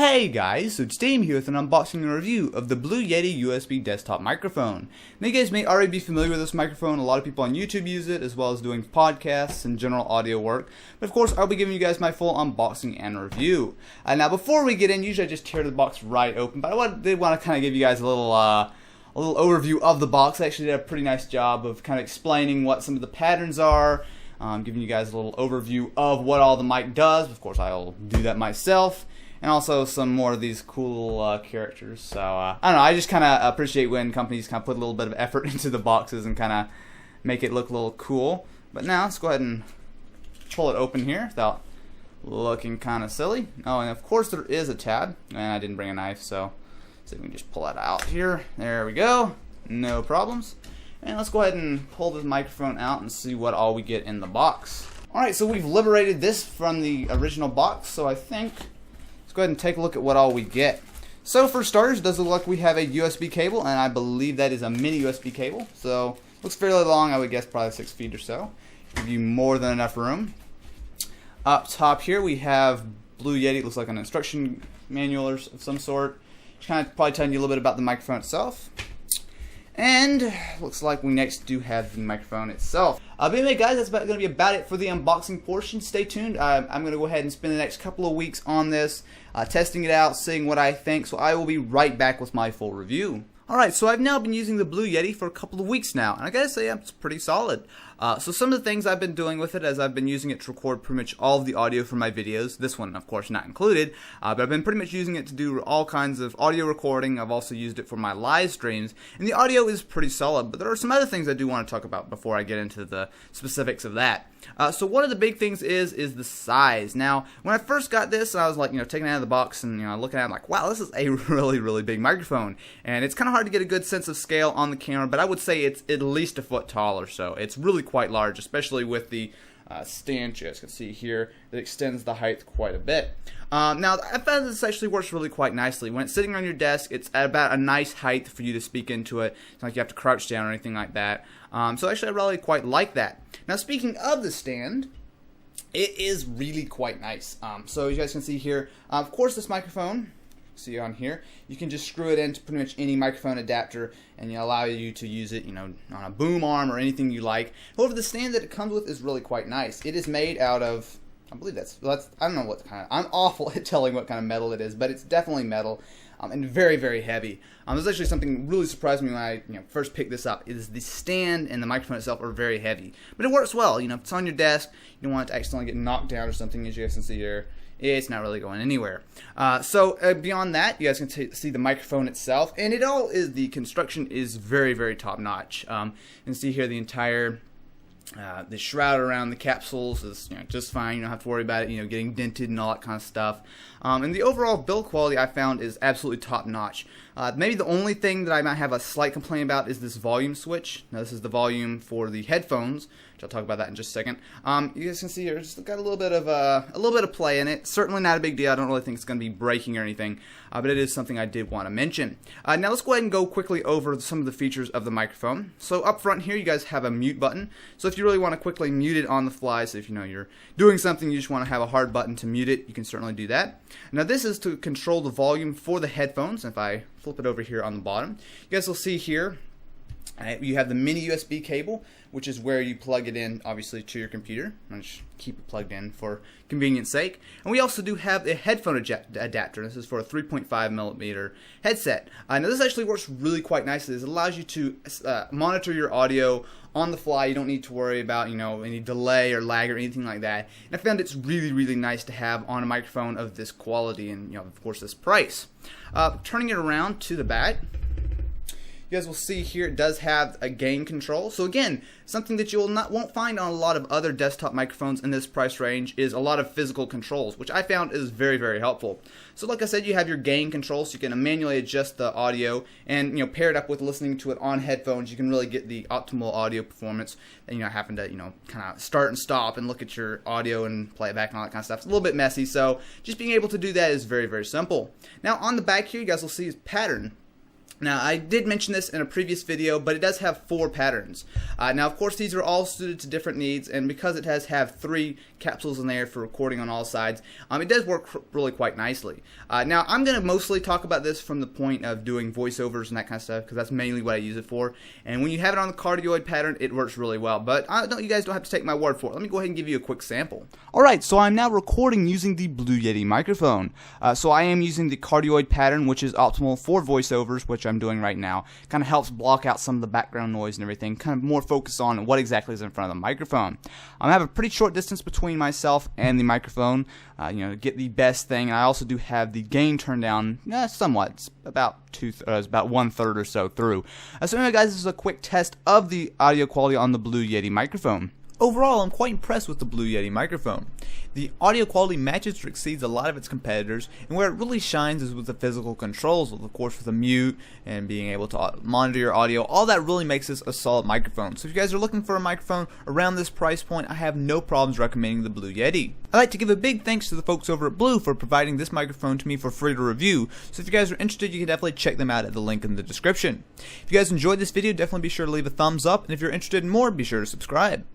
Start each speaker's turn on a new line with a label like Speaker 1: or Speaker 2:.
Speaker 1: Hey guys, so today I'm here with an unboxing and review of the Blue Yeti USB desktop microphone. Now you guys may already be familiar with this microphone. A lot of people on YouTube use it, as well as doing podcasts and general audio work. But of course, I'll be giving you guys my full unboxing and review. Now before we get in, usually I just tear the box right open, but I did want to kind of give you guys a little overview of the box. I actually did a pretty nice job of kind of explaining what some of the patterns are, giving you guys a little overview of what all the mic does. Of course, I'll do that myself. And also some more of these cool characters. So, I don't know, I just kind of appreciate when companies kind of put a little bit of effort into the boxes and kind of make it look a little cool. But now, let's go ahead and pull it open here without looking kind of silly. Oh, and of course there is a tab. And I didn't bring a knife, so let's see if we can just pull that out here. There we go. No problems. And let's go ahead and pull this microphone out and see what all we get in the box. Alright, so we've liberated this from the original box, so I think... Let's go ahead and take a look at what all we get. So for starters, it does look like we have a USB cable, and I believe that is a mini USB cable. So looks fairly long, I would guess probably 6 feet or so. Give you more than enough room. Up top here we have Blue Yeti. It looks like an instruction manual of some sort. Just kind of probably telling you a little bit about the microphone itself. And looks like we next do have the microphone itself. But anyway guys, that's going to be about it for the unboxing portion. Stay tuned. I'm going to go ahead and spend the next couple of weeks on this, testing it out, seeing what I think. So I will be right back with my full review. Alright, so I've now been using the Blue Yeti for a couple of weeks now, and I gotta say it's pretty solid. So some of the things I've been doing with it, as I've been using it to record pretty much all of the audio for my videos, this one of course not included, but I've been pretty much using it to do all kinds of audio recording. I've also used it for my live streams, and the audio is pretty solid, but there are some other things I do want to talk about before I get into the specifics of that. So one of the big things is the size. Now, when I first got this, I was like, taking it out of the box and looking at it, I'm like, wow, this is a really big microphone, and it's kind of hard to get a good sense of scale on the camera, but I would say it's at least a foot tall or so. It's really quite large, especially with the stand you guys can see here that extends the height quite a bit. Now, I found this actually works really quite nicely. When it's sitting on your desk, it's at about a nice height for you to speak into it. It's not like you have to crouch down or anything like that. So actually, I really quite like that. Now, speaking of the stand, it is really quite nice. So you guys can see here, of course, this microphone, see on here, you can just screw it into pretty much any microphone adapter and allow you to use it, on a boom arm or anything you like. However, the stand that it comes with is really quite nice. It is made out of, I believe that's I don't know what kind of, I'm awful at telling what kind of metal it is, but it's definitely metal. And very heavy. There's actually something really surprised me when I first picked this up. Is the stand and the microphone itself are very heavy, but it works well. If it's on your desk, you don't want it to accidentally get knocked down or something. As you guys can see here, it's not really going anywhere. So beyond that, you guys can see the microphone itself, and the construction is very top notch. You can see here the entire the shroud around the capsules is just fine. You don't have to worry about it getting dented and all that kind of stuff. And the overall build quality I found is absolutely top notch. Maybe the only thing that I might have a slight complaint about is this volume switch. Now this is the volume for the headphones, which I'll talk about that in just a second. You guys can see here, it's got a little bit of play in it. Certainly not a big deal. I don't really think it's going to be breaking or anything, but it is something I did want to mention. Now let's go ahead and go quickly over some of the features of the microphone. So up front here, you guys have a mute button. So if you really want to quickly mute it on the fly, so if you're doing something, you just want to have a hard button to mute it, you can certainly do that. Now this is to control the volume for the headphones. If I flip it over here on the bottom, you guys will see here you have the mini USB cable, which is where you plug it in, obviously, to your computer. I'll just keep it plugged in for convenience sake. And we also do have a headphone adapter. This is for a 3.5mm headset. Now this actually works really quite nicely. This allows you to monitor your audio on the fly. You don't need to worry about any delay or lag or anything like that. And I found it's really nice to have on a microphone of this quality and of course this price. Turning it around to the back, you guys will see here it does have a gain control. So again, something that you won't find on a lot of other desktop microphones in this price range is a lot of physical controls, which I found is very helpful. So like I said, you have your gain control, so you can manually adjust the audio and pair it up with listening to it on headphones. You can really get the optimal audio performance and having to kind of start and stop and look at your audio and play it back and all that kind of stuff. It's a little bit messy, so just being able to do that is very simple. Now on the back here, you guys will see this pattern. Now, I did mention this in a previous video, but it does have 4 patterns. Now, of course, these are all suited to different needs, and because it does have 3 capsules in there for recording on all sides, it does work really quite nicely. Now, I'm going to mostly talk about this from the point of doing voiceovers and that kind of stuff, because that's mainly what I use it for. And when you have it on the cardioid pattern, it works really well. But you guys don't have to take my word for it. Let me go ahead and give you a quick sample. Alright, so I'm now recording using the Blue Yeti microphone. So I am using the cardioid pattern, which is optimal for voiceovers, which I'm doing right now. Kind of helps block out some of the background noise and everything, kind of more focus on what exactly is in front of the microphone. I have a pretty short distance between myself and the microphone, to get the best thing. And I also do have the gain turned down somewhat. It's about about 1/3 or so through. So anyway, guys, this is a quick test of the audio quality on the Blue Yeti microphone.
Speaker 2: Overall, I'm quite impressed with the Blue Yeti microphone. The audio quality matches or exceeds a lot of its competitors, and where it really shines is with the physical controls, of course with the mute and being able to monitor your audio. All that really makes this a solid microphone. So if you guys are looking for a microphone around this price point, I have no problems recommending the Blue Yeti. I'd like to give a big thanks to the folks over at Blue for providing this microphone to me for free to review. So if you guys are interested, you can definitely check them out at the link in the description. If you guys enjoyed this video, definitely be sure to leave a thumbs up, and if you're interested in more, be sure to subscribe.